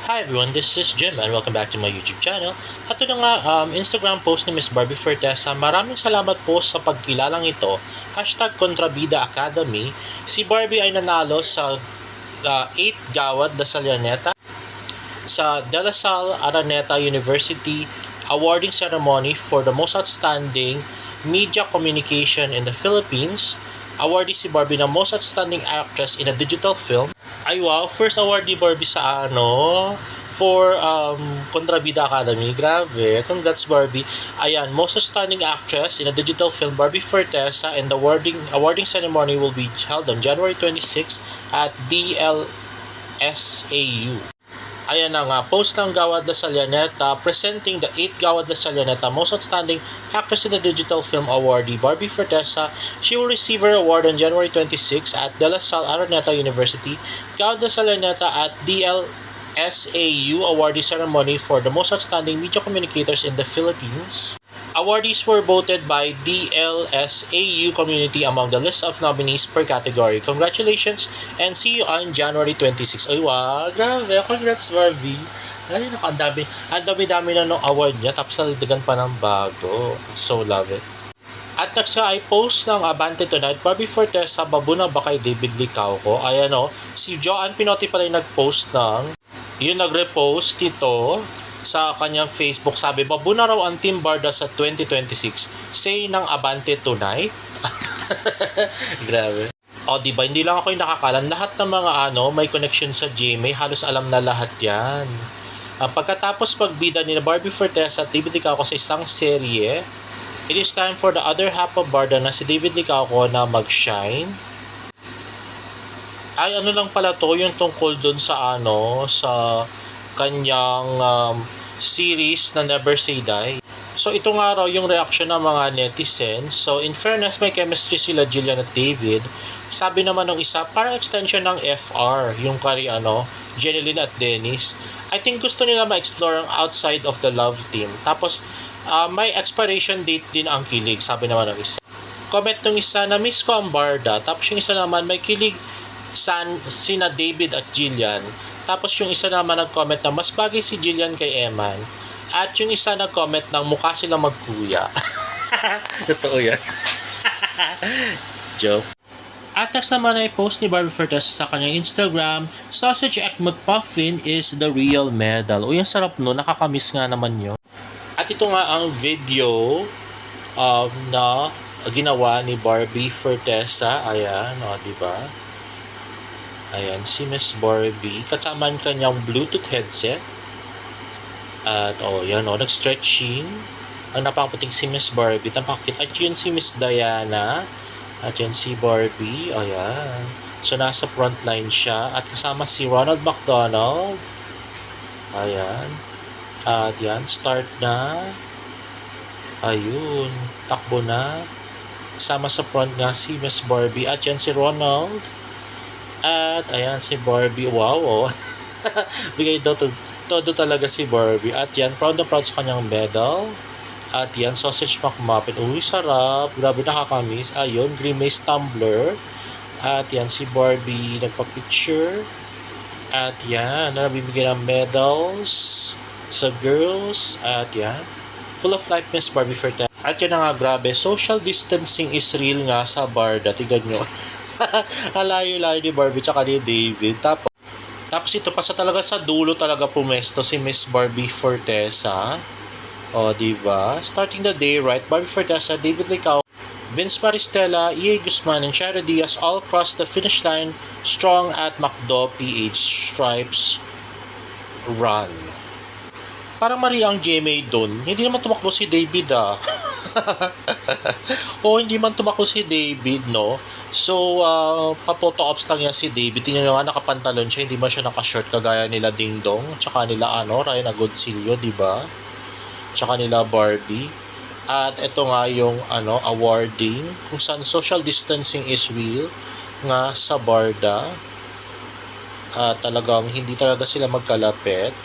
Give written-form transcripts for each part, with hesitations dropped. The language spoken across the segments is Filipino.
Hi everyone, this is Jim and welcome back to my YouTube channel. At ito na nga, Instagram post ni Miss Barbie Fortesa. Maraming salamat po sa pagkilalang ito. #Kontrabida Academy. Si Barbie ay nanalo sa 8th Gawad La Sallaneta sa De La Salle Araneta University awarding ceremony for the most outstanding media communication in the Philippines. Awardee si Barbie ng most outstanding actress in a digital film. Ay wow, first award ni Barbie sa for Kontrabida Academy. Grabe, congrats Barbie. Ayan, most outstanding actress in a digital film, Barbie Fortesa, and the awarding ceremony will be held on January 26 at DLSAU. Ayan na nga, post ng Gawad La Sallaneta presenting the 8th Gawad La Sallaneta Most Outstanding Actress in the Digital Film awardee Barbie Fortesa. She will receive her award on January 26 at De La Salle Araneta University. Gawad La Sallaneta at DLSAU awardee ceremony for the most outstanding media communicators in the Philippines. Awardees were voted by DLSAU community among the list of nominees per category. Congratulations and see you on January 26. Ay, wow, grabe. Congrats, Barbie. Ay, naku, ang dami-dami na nung award niya, tapos nalagdagan pa ng bago. So, love it. At nagsa ay post ng Abante Tonight, Barbie Fortesa, babuna ba kay David Licauco? Ayan si Joanne Pinotti pala yung nag-post yung nag-repost nito sa kanyang Facebook. Sabi, babuna raw ang Team Barda sa 2026. Say ng Abante Tonight. Grabe. O, diba? Hindi lang ako yung nakakalam. Lahat ng mga may connection sa GMA, halos alam na lahat yan. Pagkatapos pagbida ni Barbie Fortesa at David Licauco sa isang serye, it is time for the other half of Barda na si David Licauco na mag-shine. Ay, ano lang pala to, yung tungkol dun sa sa kanyang series na Never Say Die. So ito nga raw yung reaction ng mga netizens. So in fairness, may chemistry sila Jillian at David. Sabi naman ng isa, parang extension ng FR, yung kari Jeneline at Dennis. I think gusto nila ma-explore ang outside of the love team. Tapos may expiration date din ang kilig, sabi naman ng isa. Comment ng isa, na miss ko ang Barda. Tapos yung isa naman, may kilig sina David at Jillian. Tapos yung isa naman nag-comment na mas bagay si Jillian kay Eman. At yung isa nag-comment ng mukha silang magkuya. Totoo yan. Joke. At next naman ay post ni Barbie Fortesa sa kanyang Instagram, Sausage Egg McMuffin is the real medal. O yung sarap nakakamiss nga naman yun. At ito nga ang video na ginawa ni Barbie Fortesa. Ayan, diba? Ayan, si Miss Barbie. Kasama ang kanyang Bluetooth headset. At, yan nag-stretching. Ang napaputing si Miss Barbie. Tapakit. At yun si Miss Diana. At yan si Barbie. Ayan. So, nasa front line siya. At kasama si Ronald McDonald. Ayan. At yan, start na. Ayun. Takbo na. Kasama sa front nga si Miss Barbie. At yan si Ronald. At ayan si Barbie. Wow. Bigay todo talaga si Barbie. At yan, proud na proud sa kanyang medal. At yan, sausage McMuffin. Uy, sarap. Grabe, nakakamiss. Ayun, Grimace tumbler. At yan si Barbie nagpa-picture. At yan, nabibigyan ng medals sa girls. At yan, full of life Miss Barbie Fortesa. At yan na nga, grabe, social distancing is real nga sa Barda. Tignan nyo. Alayo-layo ni Barbie tsaka ni David. Tapos ito pa talaga sa dulo talaga pumesto si Miss Barbie Fortesa. O, diba? Starting the day right, Barbie Fortesa, David Licauco, Vince Maristella, E.A. Guzman, and Shara Diaz all crossed the finish line strong at Macdo PH Stripes Run. Parang mali ang GMA doon. Hindi naman tumakbo si David hindi man tumakbo si David, no? So, pa-photo ops lang yan si David. Tingnan nyo nga, nakapantalon siya. Hindi man siya naka-short kagaya nila Ding Dong. Tsaka nila, Ryan Agoncillo, diba? Tsaka nila Barbie. At ito nga yung, awarding. Kung saan social distancing is real nga sa Barda. Talagang hindi talaga sila magkalapit.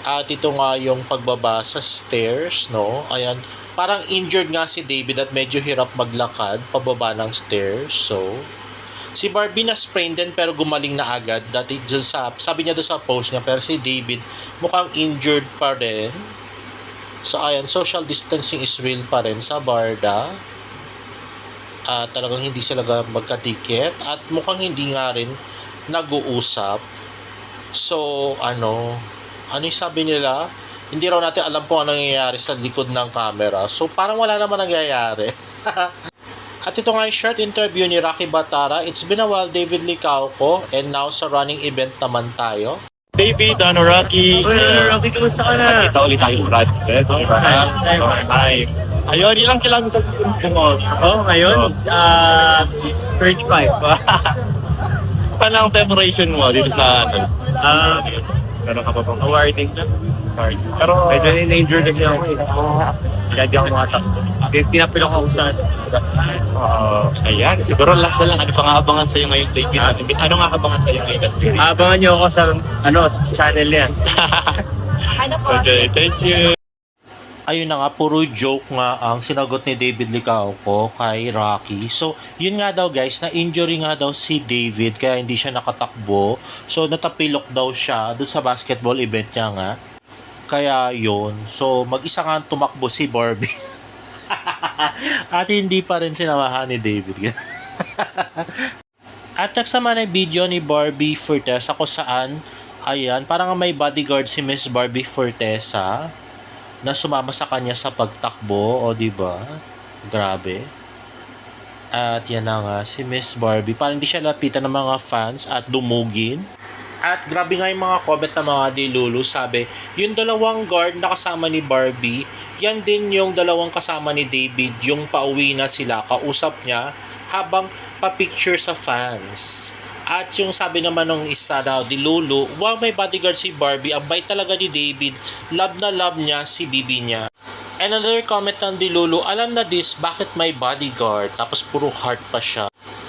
At ito nga yung pagbaba sa stairs, no? Ayan, parang injured nga si David at medyo hirap maglakad pababa ng stairs. So, Si Barbie na sprain din pero gumaling na agad. Dati dyan sabi niya doon sa post niya, pero si David mukhang injured pa rin. So ayan, social distancing is real pa rin sa Barda. Talagang hindi sila magkatiket at mukhang hindi nga rin nag-uusap. So ano yung sabi nila? Hindi raw natin alam kung ano nangyayari sa likod ng camera. So parang wala naman nangyayari. At ito nga yung short interview ni Rocky Batara. It's been a while, David Licauco, and now sa running event naman tayo. David, Rocky. Rocky, kumusta ka na? Nakita ulit tayo Brad. Hi. Ayun, ilang kilometer mo? Ngayon? 35. Paano ang preparation mo dito sa Meron ka pa bang awarding na? Pero, Medyo in-injured kasi ako eh. Kaya di ako makatas. Tinapil ako saan. ayan, siguro last na lang. Ano pa nga abangan sa'yo ngayon, David? Ano nga abangan sa'yo ngayon? Abangan niyo ako sa channel niya. Okay, thank you. Ayun na nga, puro joke nga ang sinagot ni David Licauco kay Rocky. So, yun nga daw guys, na-injury nga daw si David kaya hindi siya nakatakbo. So, natapilok daw siya dun sa basketball event niya nga. Kaya yun. So, mag-isa nga tumakbo si Barbie. At hindi pa rin sinamahan ni David. At nagsama na video ni Barbie Fortesa kung saan, ayan, parang may bodyguard si Miss Barbie Fortesa na sumama sa kanya sa pagtakbo, o di ba? Grabe. At yan na nga, si Miss Barbie, parang hindi siya lapitan ng mga fans at dumugin. At grabe nga yung mga comment ng mga dilulu, sabi, yung dalawang guard na kasama ni Barbie, yan din yung dalawang kasama ni David, yung pauwi na sila, kausap niya, habang pa-picture sa fans. At yung sabi naman nung isa daw, dilulu, wow, may bodyguard si Barbie, ang bait talaga ni David, love na love niya si bibi niya. And another comment ng dilulu, alam na this, bakit may bodyguard, tapos puro heart pa siya.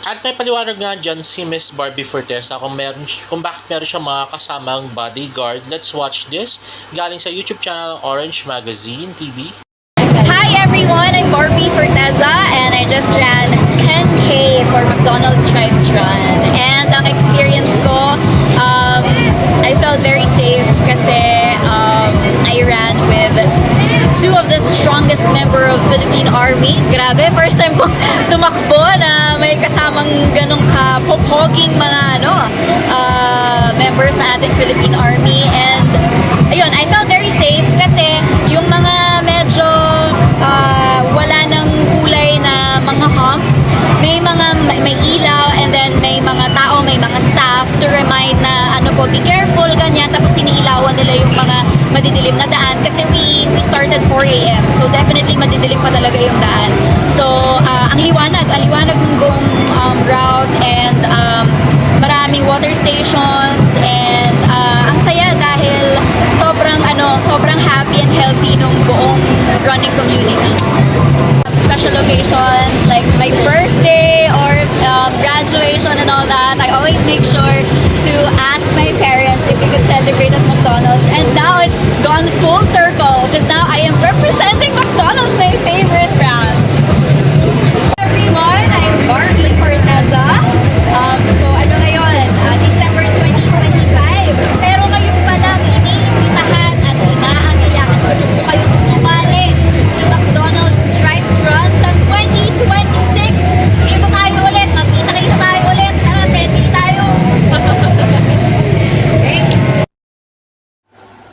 At may paliwanag nga dyan si Miss Barbie Fortesa kung bakit meron siya mga kasamang bodyguard. Let's watch this, galing sa YouTube channel Orange Magazine TV. Hi everyone, I'm Barbie Forteza and I just ran 10K for McDonald's Stripes Run. And ang experience ko, I felt very safe kasi I ran with two of the strongest member of Philippine Army. Grabe, first time ko tumakbo na may kasamang ganong kapopoging mga members na ating Philippine Army. And ayun, I felt very safe kasi yung mga medyo wala ng kulay na mga humps, may ilaw, and then may mga tao, may mga staff to remind na be careful, ganyan. Tapos siniilawan nila yung mga madidilim na daan kasi we started 4 a.m. So definitely madidilim pa talaga yung daan. So ang liwanag ng buong route, and maraming water stations, and ang saya dahil sobrang happy and healthy nung buong running community. Special occasions like my birthday or graduation and all that, I always make sure to ask my parents if we could celebrate at McDonald's. And now it's gone full circle because now I am representing McDonald's, my favorite brand. Everyone, I'm Barbie Forteza. So ngayon, December 2025. Pero ngayon pa lang, iniimbitahan at inaangayakan ko po kayong sumali sa McDonald's Stripes Run sa 2026. Dito tayo ulit, magkita-kita tayo ulit. Tara, ready tayo. Thanks.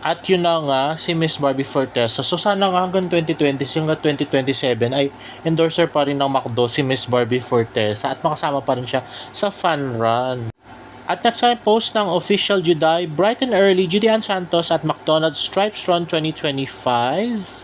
At yun na nga, si Miss Barbie Fortesa. So sana nga hanggang 2026 hanggang 2027 ay endorser pa rin ng McDo si Miss Barbie Fortesa at makasama pa rin siya sa fun run. At nagsa-post ng official Juday, bright and early, Judy Ann Santos at McDonald's Stripes Run 2025.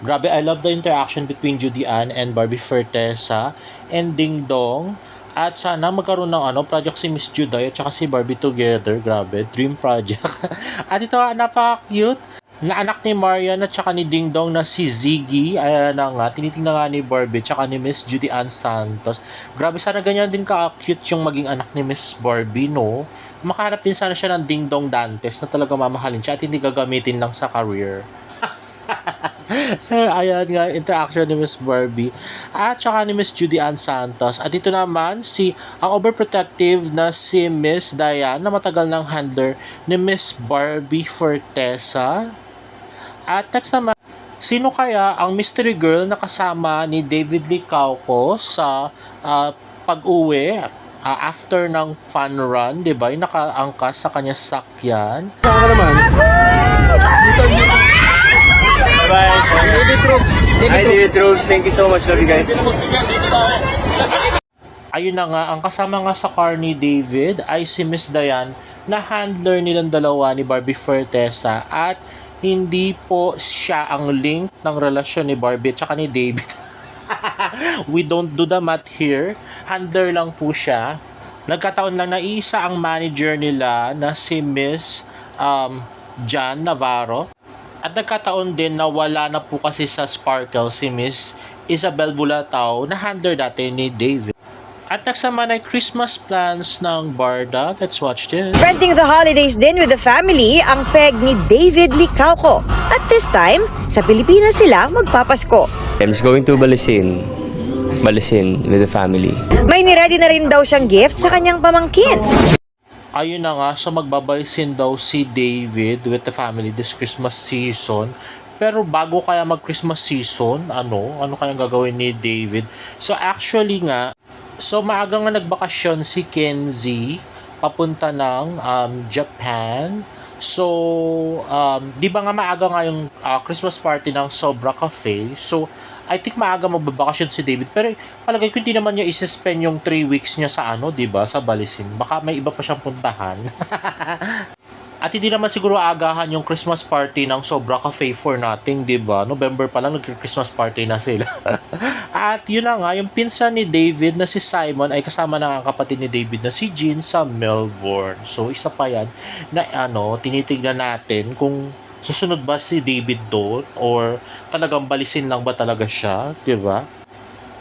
Grabe, I love the interaction between Judy Ann and Barbie Fortesa and Ding Dong. At sana magkaroon ng project si Miss Juday at saka si Barbie together. Grabe, dream project. At ito nga, napaka-cute. na anak ni Marian at saka ni Ding Dong na si Ziggy. Ayan na nga, tinitingnan nga ni Barbie tsaka ni Miss Judy Ann Santos. Grabe, sana ganyan din ka-cute yung maging anak ni Miss Barbie, no? Makahanap din sana siya ng Ding Dong Dantes na talaga mamahalin siya at hindi gagamitin lang sa career. Ayan nga, interaction ni Miss Barbie at saka ni Miss Judy Ann Santos. At ito naman ang overprotective na si Miss Diane na matagal ng handler ni Miss Barbie Fortesa. At next naman, sino kaya ang mystery girl na kasama ni David Licauco sa pag-uwi after ng fun run, 'di ba? Yung nakaangkas sa kanya sakyan. Bye. Hi, David Rose. Thank you so much. Love you guys. Ayun na nga, ang kasama nga sa car ni David ay si Miss Diane na handler nilang dalawa ni Barbie Fortesa at hindi po siya ang link ng relasyon ni Barbie at saka ni David. We don't do the math here. Handler lang po siya. Nagkataon lang na isa ang manager nila na si Miss Jan Navarro. At nagkataon din na wala na po kasi sa Sparkle si Miss Isabel Bulatao na handler dati ni David. At next naman ay Christmas plans ng Barda. Let's watch this. Spending the holidays din with the family ang peg ni David Licauco. At this time, sa Pilipinas sila magpapasko. I'm just going to Balisin with the family. May niready na rin daw siyang gift sa kanyang pamangkin. Ayun na nga, so magbabalisin daw si David with the family this Christmas season. Pero bago kaya mag-Christmas season, ano kayang gagawin ni David? So actually nga, maaga nga nagbakasyon si Kenzie papunta ng Japan. So, di ba nga maaga nga yung Christmas party ng Sobra Cafe? So, I think maaga magbabakasyon si David. Pero palagay ko hindi naman niya isi-spend yung 3 weeks niya sa di ba? Sa Balisin. Baka may iba pa siyang puntahan. At hindi naman siguro agahan yung Christmas party ng Sobra Cafe for nothing, di ba? November pa lang nag-Christmas party na sila. At yun na nga, yung pinsan ni David na si Simon ay kasama na ang kapatid ni David na si Jean sa Melbourne. So isa pa yan na tinitignan natin kung susunod ba si David doon or talagang balisin lang ba talaga siya, di ba?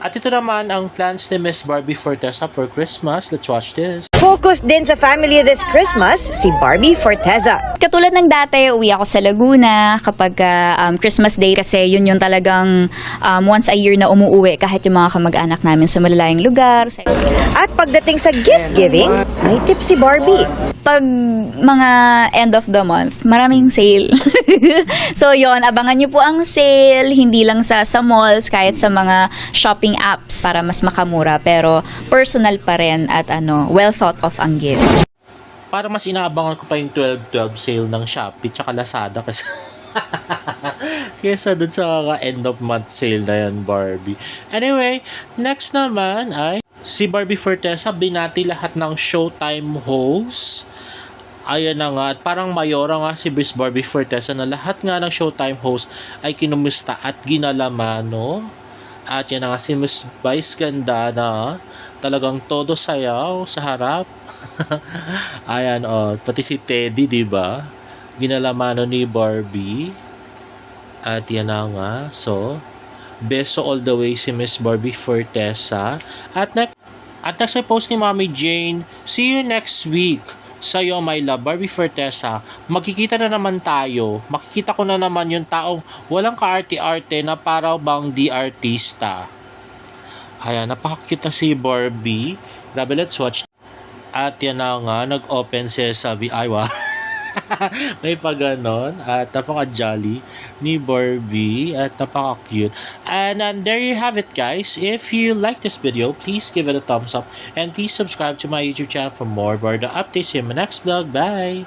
At ito naman ang plans ni Miss Barbie Fortesa for Christmas. Let's watch this. Focus din sa family this Christmas si Barbie Fortesa. Katulad ng dati, uwi ako sa Laguna kapag Christmas Day kasi yun yung talagang once a year na umuuwi kahit yung mga kamag-anak namin sa malalayang lugar. At pagdating sa gift giving, may tip si Barbie. Pag mga end of the month, maraming sale. So yon, abangan nyo po ang sale, hindi lang sa malls, kahit sa mga shopping apps para mas makamura. Pero personal pa rin at well thought of ang gift. Para mas inaabangan ko pa yung 12/12 sale ng Shopee tsaka Lazada kasi kesa dun sa end of month sale na yan, Barbie. Anyway, next naman ay si Barbie Fortesa, binati lahat ng Showtime hosts. Ayan na nga, at parang mayora nga si Miss Barbie Fortesa na lahat nga ng Showtime hosts ay kinumusta at ginalaman, no? At yan na nga si Miss Vice Ganda na talagang todo sayaw sa harap. Ayan, pati si Teddy, di ba? Ginalamano ni Barbie. At yan na nga, so beso all the way si Miss Barbie Fortesa. At next ay post ni Mommy Jane, see you next week. Sa'yo, my love, Barbie Fortesa, magkikita na naman tayo. Makikita ko na naman yung taong walang kaarte-arte na para bang di artista. Ayan, napaka-cute na si Barbie. Grabe, let's watch. At yan na nga, nag-open siya sabi, ay wow. May pa ganon. At napaka-jolly ni Barbie. At napaka-cute. And there you have it, guys. If you like this video, please give it a thumbs up. And please subscribe to my YouTube channel for more Barda updates in my next vlog. Bye!